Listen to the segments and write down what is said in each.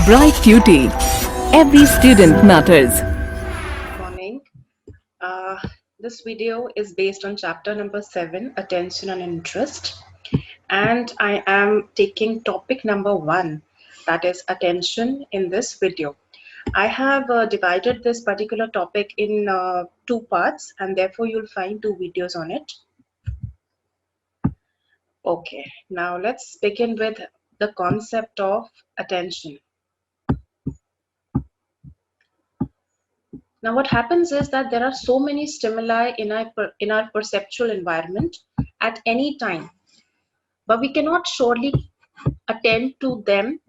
Bright Cutie. Every student matters. Morning. Uh, this video is based on chapter number 7, Attention and Interest. And I am taking topic number 1, that is attention, in this video. I have divided this particular topic in 2 parts, and therefore you'll find 2 videos on it. Okay, now let's begin with the concept of attention. Now, what happens is that there are so many stimuli in our perceptual environment at any time, but we cannot surely attend to them,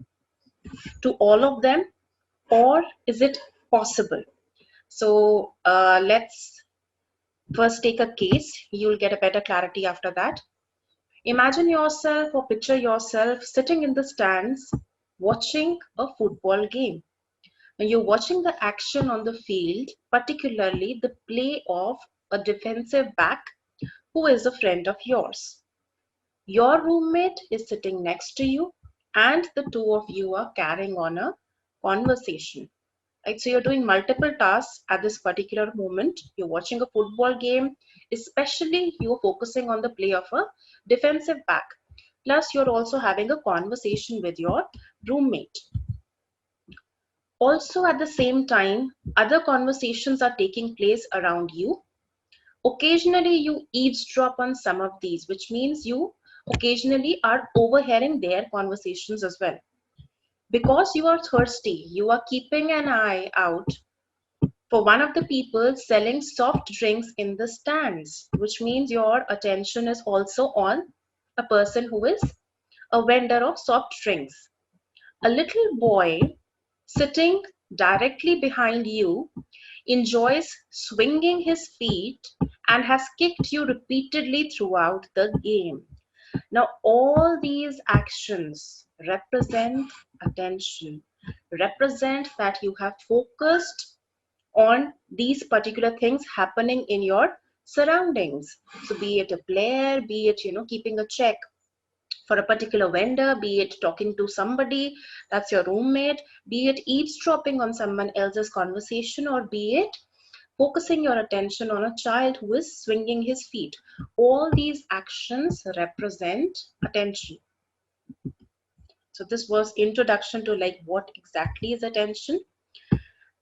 to all of them, or is it possible? So let's first take a case. You'll get a better clarity after that. Imagine yourself or picture yourself sitting in the stands watching a football game. Now you're watching the action on the field, particularly the play of a defensive back who is a friend of yours. Your roommate is sitting next to you, and the two of you are carrying on a conversation. Right? So you're doing multiple tasks at this particular moment. You're watching a football game, especially you're focusing on the play of a defensive back. Plus, you're also having a conversation with your roommate. Also, at the same time, other conversations are taking place around you. Occasionally, you eavesdrop on some of these, which means you occasionally are overhearing their conversations as well. Because you are thirsty, you are keeping an eye out for one of the people selling soft drinks in the stands, which means your attention is also on a person who is a vendor of soft drinks. A little boy sitting directly behind you enjoys swinging his feet and has kicked you repeatedly throughout the game. Now, all these actions represent attention, represent that you have focused on these particular things happening in your surroundings. So, be it a player, be it, keeping a check for a particular vendor, be it talking to somebody that's your roommate, be it eavesdropping on someone else's conversation, or be it focusing your attention on a child who is swinging his feet. All these actions represent attention. So this was introduction to like what exactly is attention.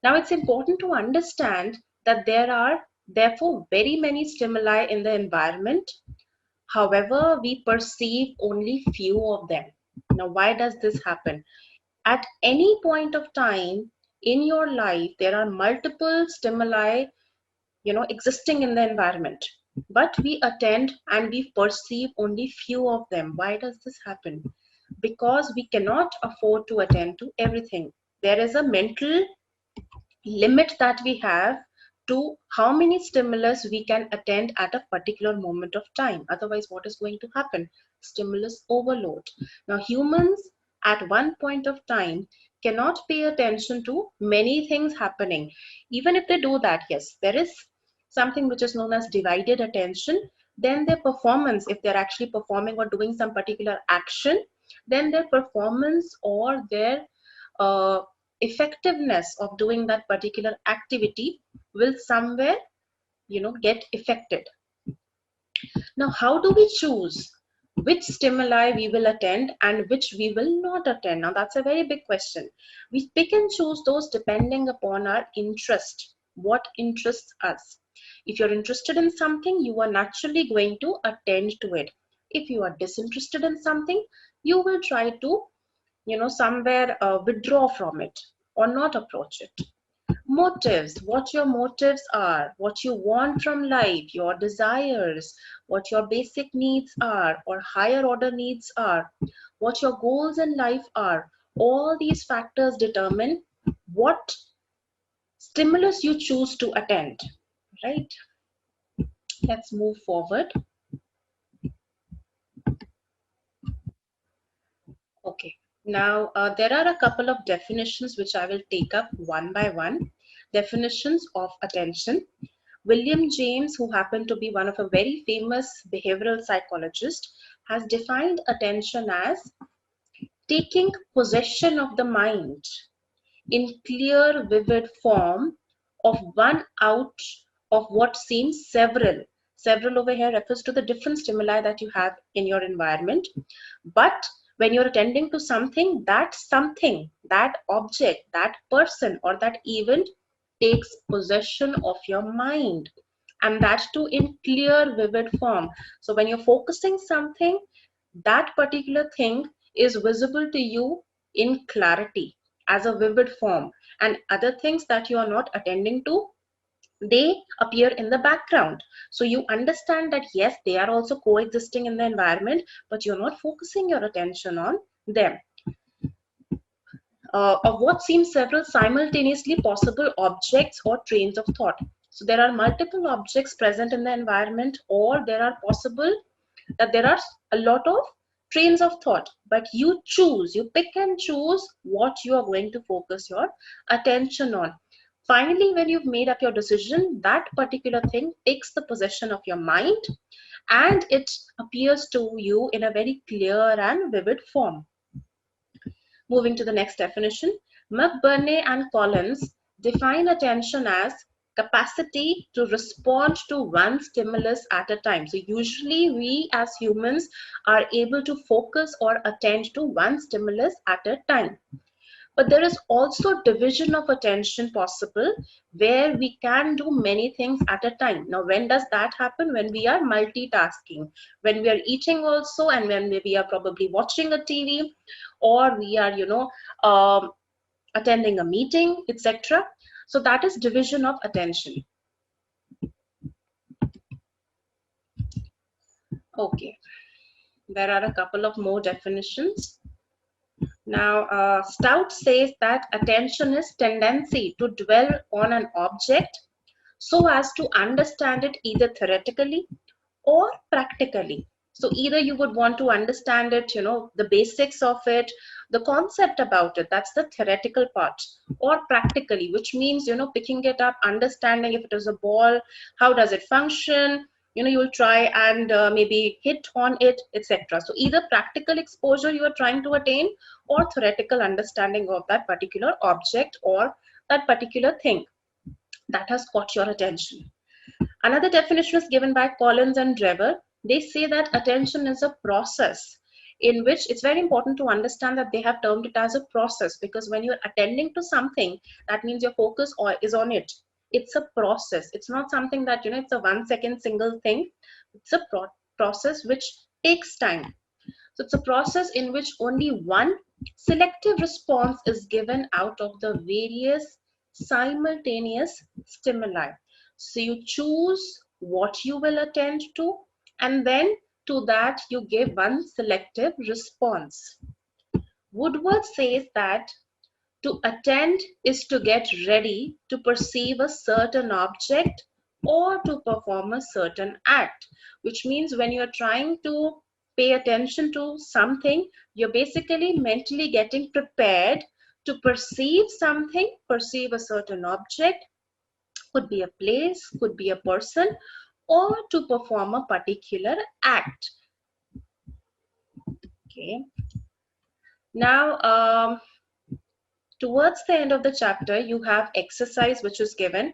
Now it's important to understand that there are therefore very many stimuli in the environment. However, we perceive only few of them. Now, why does this happen? At any point of time in your life, there are multiple stimuli, existing in the environment. But we attend and we perceive only few of them. Why does this happen? Because we cannot afford to attend to everything. There is a mental limit that we have to how many stimulus we can attend at a particular moment of time. Otherwise, what is going to happen? Stimulus overload. Now, humans at one point of time cannot pay attention to many things happening. Even if they do that, yes, there is something which is known as divided attention. Then their performance, if they're actually performing or doing some particular action, then their performance or their uh, effectiveness of doing that particular activity will somewhere get affected. Now, how do we choose which stimuli we will attend and which we will not attend? Now, that's a very big question. We pick and choose those depending upon our interest, what interests us. If you're interested in something, you are naturally going to attend to it. If you are disinterested in something, you will try to somewhere withdraw from it or not approach it. Motives, what your motives are, what you want from life, your desires, what your basic needs are or higher order needs are, what your goals in life are. All these factors determine what stimulus you choose to attend, right? Let's move forward. Okay, now there are a couple of definitions which I will take up one by one. Definitions of attention. William James, who happened to be one of a very famous behavioral psychologist, has defined attention as taking possession of the mind in clear, vivid form of one out of what seems several. Several over here refers to the different stimuli that you have in your environment. But when you're attending to something, that object, that person, or that event takes possession of your mind. And that too in clear, vivid form. So when you're focusing something, that particular thing is visible to you in clarity as a vivid form, and other things that you are not attending to, they appear in the background. So you understand that yes, they are also coexisting in the environment, but you're not focusing your attention on them. Of what seems several simultaneously possible objects or trains of thought. So there are multiple objects present in the environment, or there are possible that there are a lot of trains of thought, but you choose, you pick and choose what you are going to focus your attention on. Finally, when you've made up your decision, that particular thing takes the possession of your mind and it appears to you in a very clear and vivid form. Moving to the next definition, McBurney and Collins define attention as capacity to respond to one stimulus at a time. So usually we as humans are able to focus or attend to one stimulus at a time. But there is also division of attention possible where we can do many things at a time. Now, when does that happen? When we are multitasking, when we are eating also, and when we are probably watching a TV, or we are, attending a meeting, etc. So that is division of attention. Okay, there are a couple of more definitions. Now, Stout says that attention is tendency to dwell on an object so as to understand it either theoretically or practically. So either you would want to understand it, the basics of it, the concept about it, that's the theoretical part, or practically, which means, picking it up, understanding if it is a ball, how does it function, you'll try and maybe hit on it, etc. So either practical exposure you are trying to attain or theoretical understanding of that particular object or that particular thing that has caught your attention. Another definition is given by Collins and Drever. They say that attention is a process in which it's very important to understand that they have termed it as a process, because when you're attending to something, that means your focus is on it. It's a process. It's not something that, it's a 1 second single thing. It's a process which takes time. So it's a process in which only one selective response is given out of the various simultaneous stimuli. So you choose what you will attend to, and then to that you give one selective response. Woodward says that to attend is to get ready to perceive a certain object or to perform a certain act, which means when you're trying to pay attention to something, you're basically mentally getting prepared to perceive something, perceive a certain object, could be a place, could be a person, or to perform a particular act. Okay. Now, towards the end of the chapter, you have exercise which is given.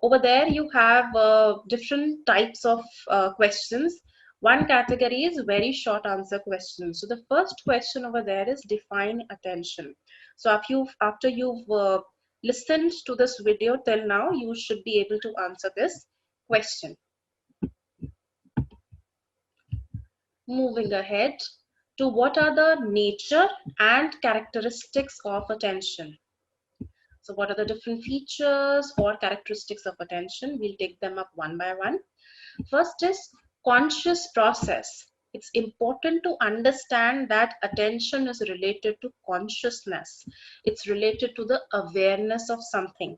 Over there, you have different types of questions. One category is very short answer questions. So the first question over there is define attention. So after you've listened to this video till now, you should be able to answer this question. Moving ahead to what are the nature and characteristics of attention. So what are the different features or characteristics of attention? We'll take them up one by one. First is conscious process. It's important to understand that attention is related to consciousness. It's related to the awareness of something.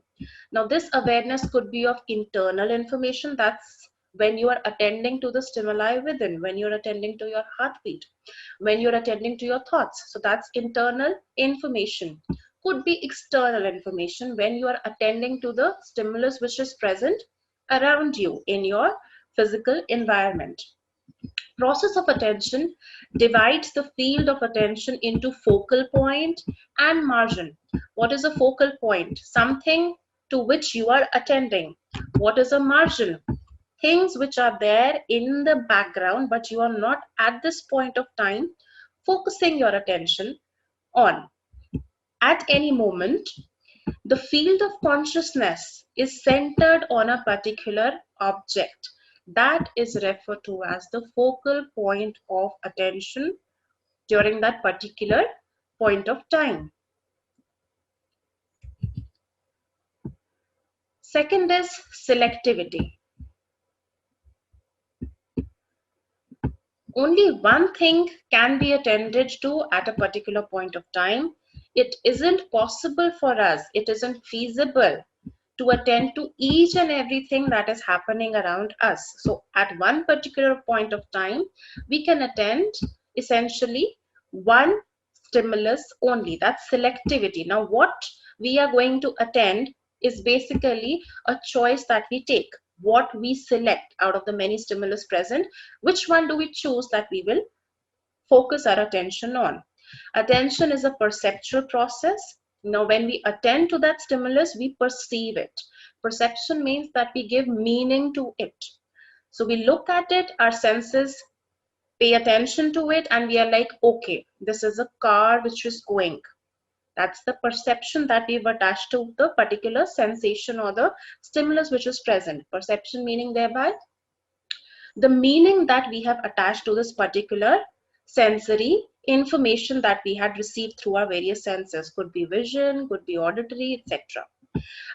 Now, this awareness could be of internal information. That's when you are attending to the stimuli within, when you're attending to your heartbeat, when you're attending to your thoughts. So that's internal information. Could be external information when you are attending to the stimulus which is present around you in your physical environment. Process of attention divides the field of attention into focal point and margin. What is a focal point? Something to which you are attending. What is a margin? Things which are there in the background, but you are not at this point of time focusing your attention on. At any moment, the field of consciousness is centered on a particular object. That is referred to as the focal point of attention during that particular point of time. Second is selectivity. Only one thing can be attended to at a particular point of time. It isn't possible for us, it isn't feasible to attend to each and everything that is happening around us. So at one particular point of time, we can attend essentially one stimulus only. That's selectivity. Now what we are going to attend is basically a choice that we take. What we select out of the many stimulus present, which one do we choose that we will focus our attention on? Attention is a perceptual process. Now, when we attend to that stimulus, we perceive it. Perception means that we give meaning to it. So we look at it, our senses pay attention to it, and we are like, okay, this is a car which is going. That's the perception that we've attached to the particular sensation or the stimulus which is present. Perception meaning thereby the meaning that we have attached to this particular sensory information that we had received through our various senses. Could be vision, could be auditory, etc.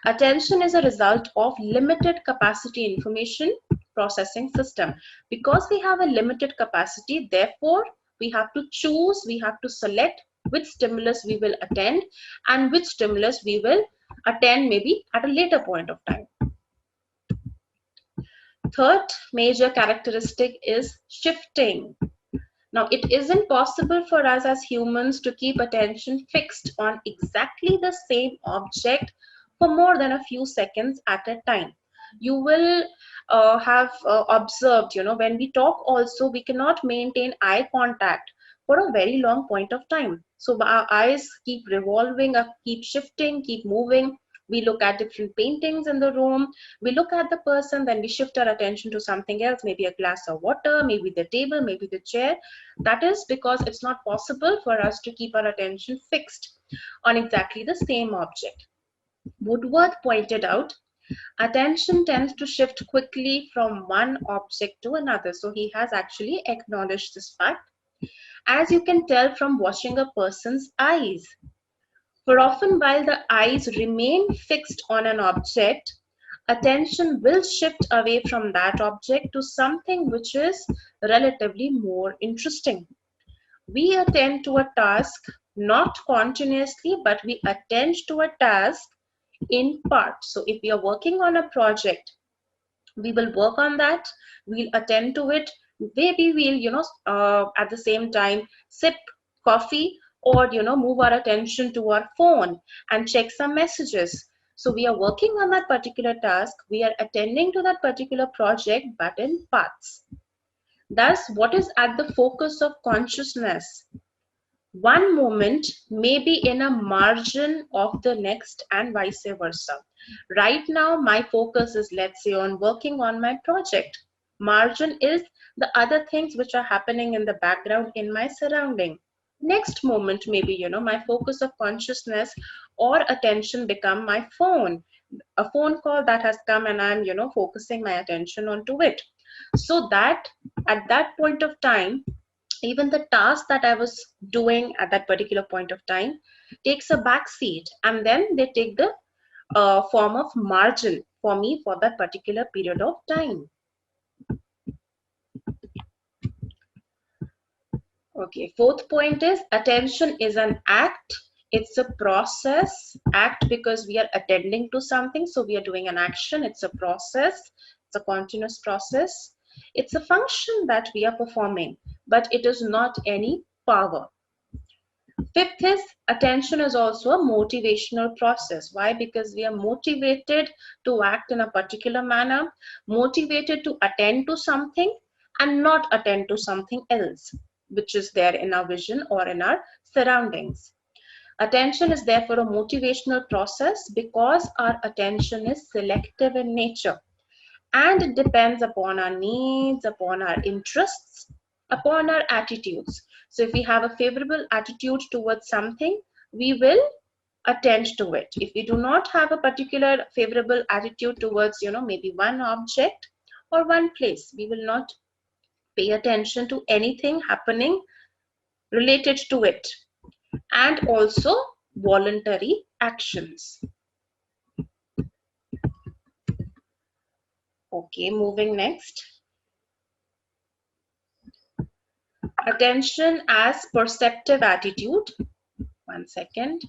Attention is a result of limited capacity information processing system. Because we have a limited capacity, therefore we have to choose, we have to select which stimulus we will attend and which stimulus we will attend maybe at a later point of time. Third major characteristic is shifting. Now, it isn't possible for us as humans to keep attention fixed on exactly the same object for more than a few seconds at a time. You will have observed, when we talk also, we cannot maintain eye contact for a very long point of time. So our eyes keep revolving, keep shifting, keep moving. We look at different paintings in the room. We look at the person, then we shift our attention to something else, maybe a glass of water, maybe the table, maybe the chair. That is because it's not possible for us to keep our attention fixed on exactly the same object. Woodworth pointed out, attention tends to shift quickly from one object to another. So he has actually acknowledged this fact, as you can tell from watching a person's eyes. For often while the eyes remain fixed on an object, attention will shift away from that object to something which is relatively more interesting. We attend to a task not continuously, but we attend to a task in part. So if we are working on a project, we will work on that, we'll attend to it. Maybe we'll, at the same time sip coffee or, move our attention to our phone and check some messages. So we are working on that particular task, we are attending to that particular project, but in parts. Thus, what is at the focus of consciousness? One moment may be in a margin of the next and vice versa. Right now, my focus is, let's say, on working on my project. Margin is the other things which are happening in the background in my surrounding. Next moment, maybe, my focus of consciousness or attention become my phone. A phone call that has come and I'm, focusing my attention onto it. So that at that point of time, even the task that I was doing at that particular point of time takes a back seat, and then they take the form of margin for me for that particular period of time. Okay, fourth point is attention is an act. It's a process. Act because we are attending to something, so we are doing an action. It's a process. It's a continuous process. It's a function that we are performing, but it is not any power. Fifth is attention is also a motivational process. Why? Because we are motivated to act in a particular manner, motivated to attend to something, and not attend to something else which is there in our vision or in our surroundings. Attention is therefore a motivational process because our attention is selective in nature and it depends upon our needs, upon our interests, upon our attitudes. So if we have a favorable attitude towards something, we will attend to it. If we do not have a particular favorable attitude towards, maybe one object or one place, we will not pay attention to anything happening related to it. And also voluntary actions. Okay, moving next. Attention as perceptive attitude. One second.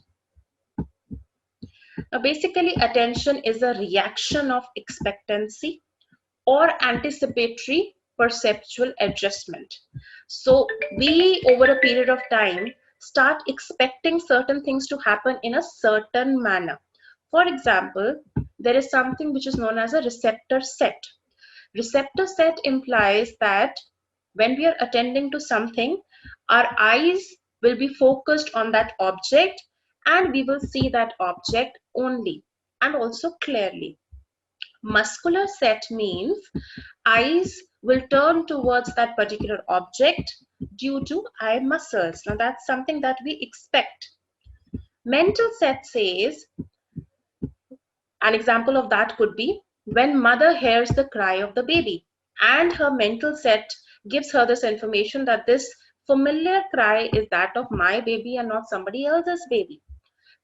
Now, basically, attention is a reaction of expectancy or anticipatory perceptual adjustment. So, we, over a period of time, start expecting certain things to happen in a certain manner. For example, there is something which is known as a receptor set. Receptor set implies that when we are attending to something, our eyes will be focused on that object and we will see that object only and also clearly. Muscular set means eyes will turn towards that particular object due to eye muscles. Now that's something that we expect. Mental set says, an example of that could be when mother hears the cry of the baby and her mental set gives her this information that this familiar cry is that of my baby and not somebody else's baby.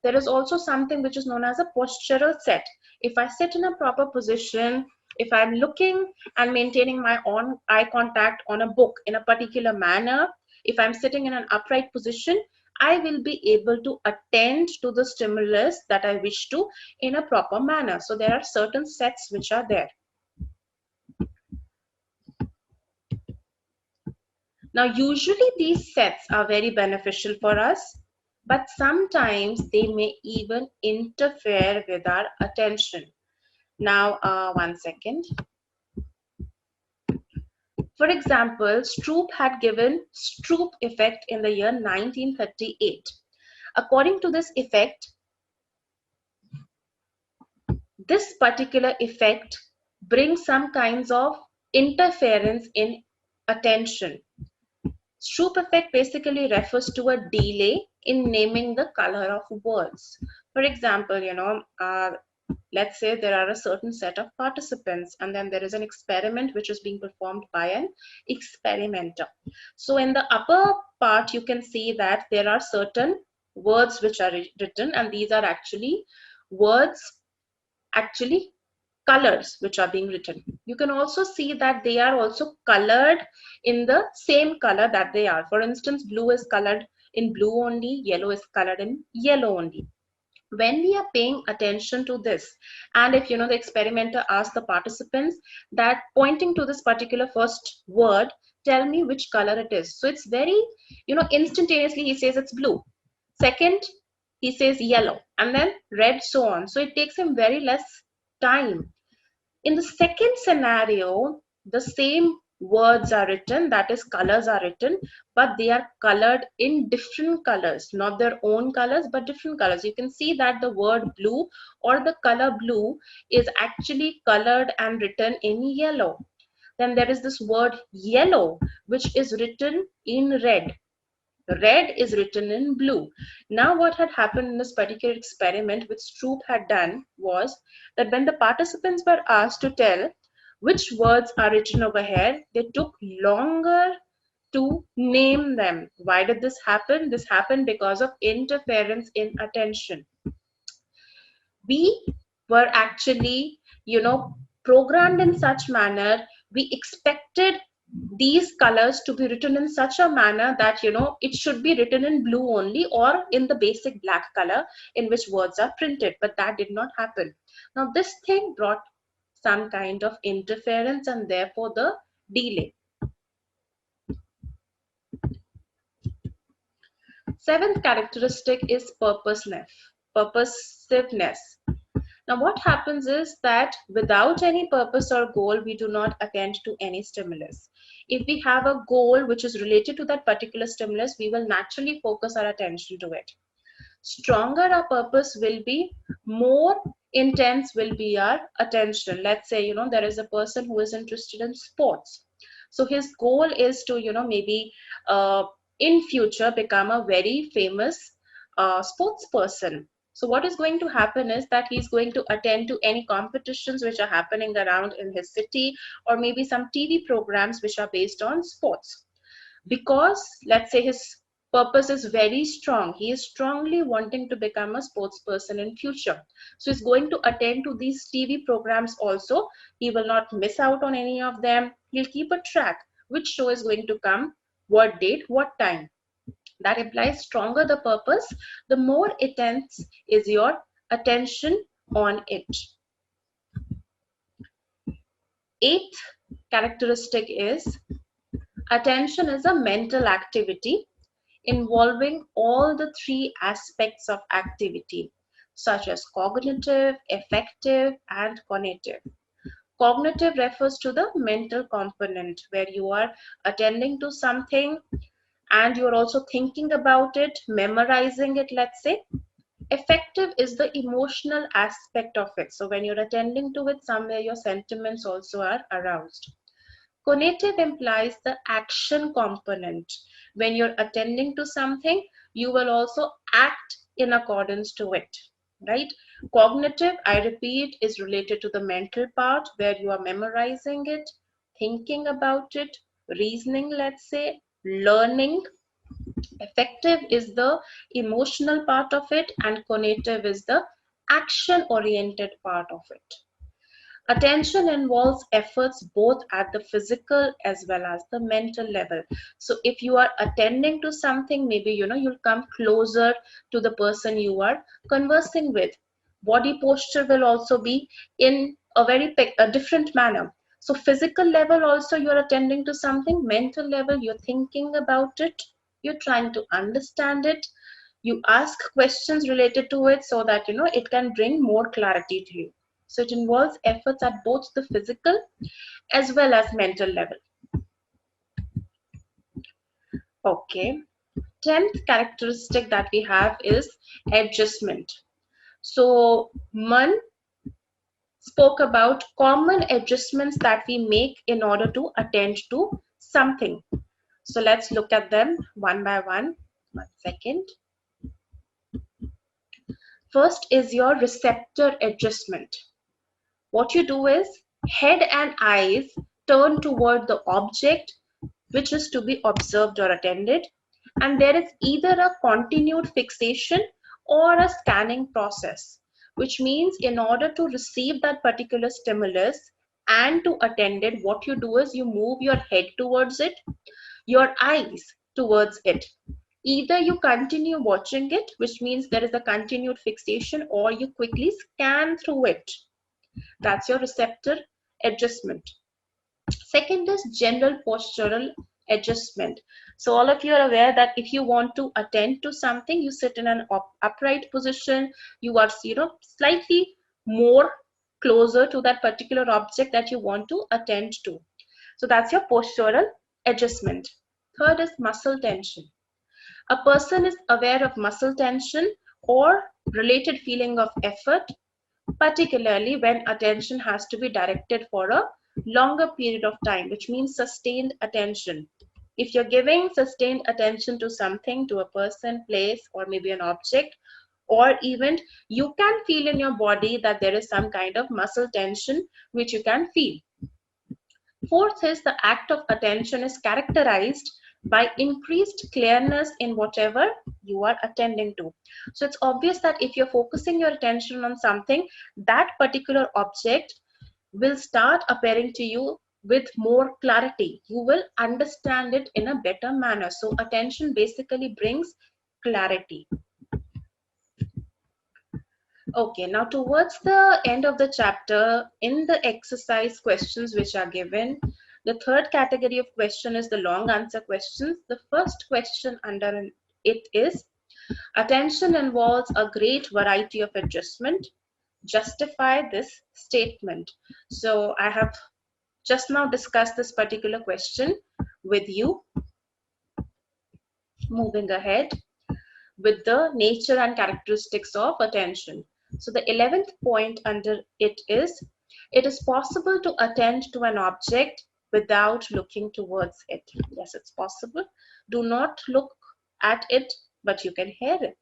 There is also something which is known as a postural set. If I sit in a proper position, if I'm looking and maintaining my own eye contact on a book in a particular manner, if I'm sitting in an upright position, I will be able to attend to the stimulus that I wish to in a proper manner. So there are certain sets which are there. Now, usually these sets are very beneficial for us, but sometimes they may even interfere with our attention. Now, one second. For example, Stroop had given Stroop effect in the year 1938. According to this effect, this particular effect brings some kinds of interference in attention. Stroop effect basically refers to a delay in naming the color of words. For example, let's say there are a certain set of participants and then there is an experiment which is being performed by an experimenter. So in the upper part, you can see that there are certain words which are written and these are actually words, colors which are being written. You can also see that they are also colored in the same color that they are. For instance, blue is colored in blue only, yellow is colored in yellow only. When we are paying attention to this, and if the experimenter asks the participants that pointing to this particular first word, tell me which color it is. So it's very, instantaneously he says it's blue. Second, he says yellow and then red, so on. So it takes him very less time. In the second scenario, the same words are written, that is colors are written, but they are colored in different colors, not their own colors, but different colors. You can see that the word blue or the color blue is actually colored and written in yellow. Then there is this word yellow, which is written in red. Red is written in blue. Now what had happened in this particular experiment which Stroop had done was that when the participants were asked to tell which words are written over here, they took longer to name them. Why did this happen? This happened because of interference in attention. We were actually, programmed in such manner, we expected these colors to be written in such a manner that it should be written in blue only or in the basic black color in which words are printed, but that did not happen. Now this thing brought some kind of interference and therefore the delay. Seventh characteristic is purposiveness. Now, what happens is that without any purpose or goal, we do not attend to any stimulus. If we have a goal which is related to that particular stimulus, we will naturally focus our attention to it. Stronger our purpose will be, more intense will be our attention. Let's say, there is a person who is interested in sports. So his goal is to, maybe in future become a very famous sports person. So what is going to happen is that he's going to attend to any competitions which are happening around in his city, or maybe some TV programs which are based on sports. Because let's say his purpose is very strong, he is strongly wanting to become a sports person in future, so he's going to attend to these TV programs also. He will not miss out on any of them. He'll keep a track which show is going to come, what date, what time. That implies stronger the purpose, the more intense is your attention on it. Eighth characteristic is attention is a mental activity involving all the three aspects of activity, such as cognitive, affective, and cognitive. Cognitive refers to the mental component where you are attending to something and you're also thinking about it, memorizing it, let's say. Affective is the emotional aspect of it. So when you're attending to it, somewhere your sentiments also are aroused. Cognitive implies the action component. When you're attending to something, you will also act in accordance to it, right? Cognitive, I repeat, is related to the mental part where you are memorizing it, thinking about it, reasoning, let's say, learning. Affective is the emotional part of it, and cognitive is the action-oriented part of it. Attention involves efforts both at the physical as well as the mental level. So if you are attending to something, maybe you'll come closer to the person you are conversing with. Body posture will also be in a different manner. So physical level also you're attending to something, mental level you're thinking about it, you're trying to understand it, you ask questions related to it so that it can bring more clarity to you. So it involves efforts at both the physical as well as mental level. Okay. 10th characteristic that we have is adjustment. So Man spoke about common adjustments that we make in order to attend to something. So let's look at them one by one. 1 second. First is your receptor adjustment. What you do is head and eyes turn toward the object which is to be observed or attended, and there is either a continued fixation or a scanning process, which means in order to receive that particular stimulus and to attend it, what you do is you move your head towards it, your eyes towards it. Either you continue watching it, which means there is a continued fixation, or you quickly scan through it. That's your receptor adjustment. Second is general postural adjustment. So all of you are aware that if you want to attend to something, you sit in an upright position. You are, slightly more closer to that particular object that you want to attend to. So that's your postural adjustment. Third is muscle tension. A person is aware of muscle tension or related feeling of effort, particularly when attention has to be directed for a longer period of time, which means sustained attention. If you're giving sustained attention to something, to a person, place, or maybe an object or event, you can feel in your body that there is some kind of muscle tension which you can feel. Fourth is the act of attention is characterized by increased clearness in whatever you are attending to. So it's obvious that if you're focusing your attention on something, that particular object will start appearing to you with more clarity. You will understand it in a better manner. So attention basically brings clarity. Okay, now towards the end of the chapter, in the exercise questions which are given, the third category of question is the long answer questions. The first question under it is, attention involves a great variety of adjustment. justify this statement. So I have just now discussed this particular question with you. Moving ahead with the nature and characteristics of attention. So the 11th point under it is possible to attend to an object without looking towards it. Yes, it's possible. Do not look at it, but you can hear it.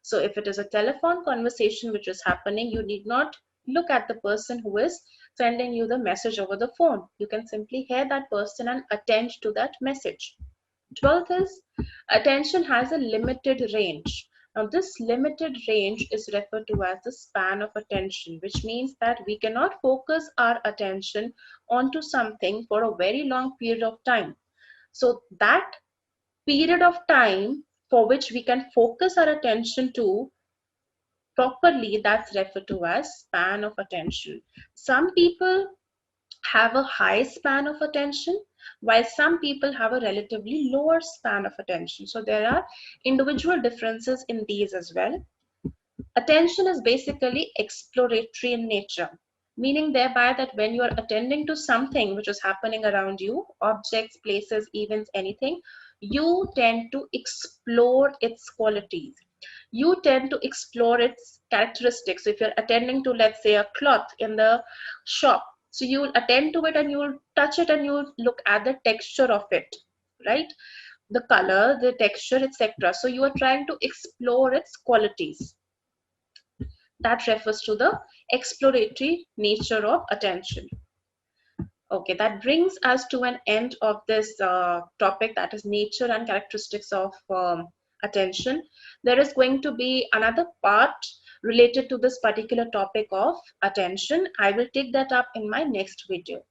So if it is a telephone conversation which is happening, you need not look at the person who is sending you the message over the phone. You can simply hear that person and attend to that message. 12th is attention has a limited range. Now, this limited range is referred to as the span of attention, which means that we cannot focus our attention onto something for a very long period of time. So that period of time for which we can focus our attention to properly, that's referred to as span of attention. Some people have a high span of attention, while some people have a relatively lower span of attention. So there are individual differences in these as well. Attention is basically exploratory in nature, meaning thereby that when you are attending to something which is happening around you, objects, places, events, anything, you tend to explore its qualities. You tend to explore its characteristics. If you're attending to, let's say, a cloth in the shop, so you will attend to it and you will touch it and you will look at the texture of it, right? The color, the texture, etc. So you are trying to explore its qualities. That refers to the exploratory nature of attention. Okay, that brings us to an end of this topic, that is nature and characteristics of attention. There is going to be another part related to this particular topic of attention. I will take that up in my next video.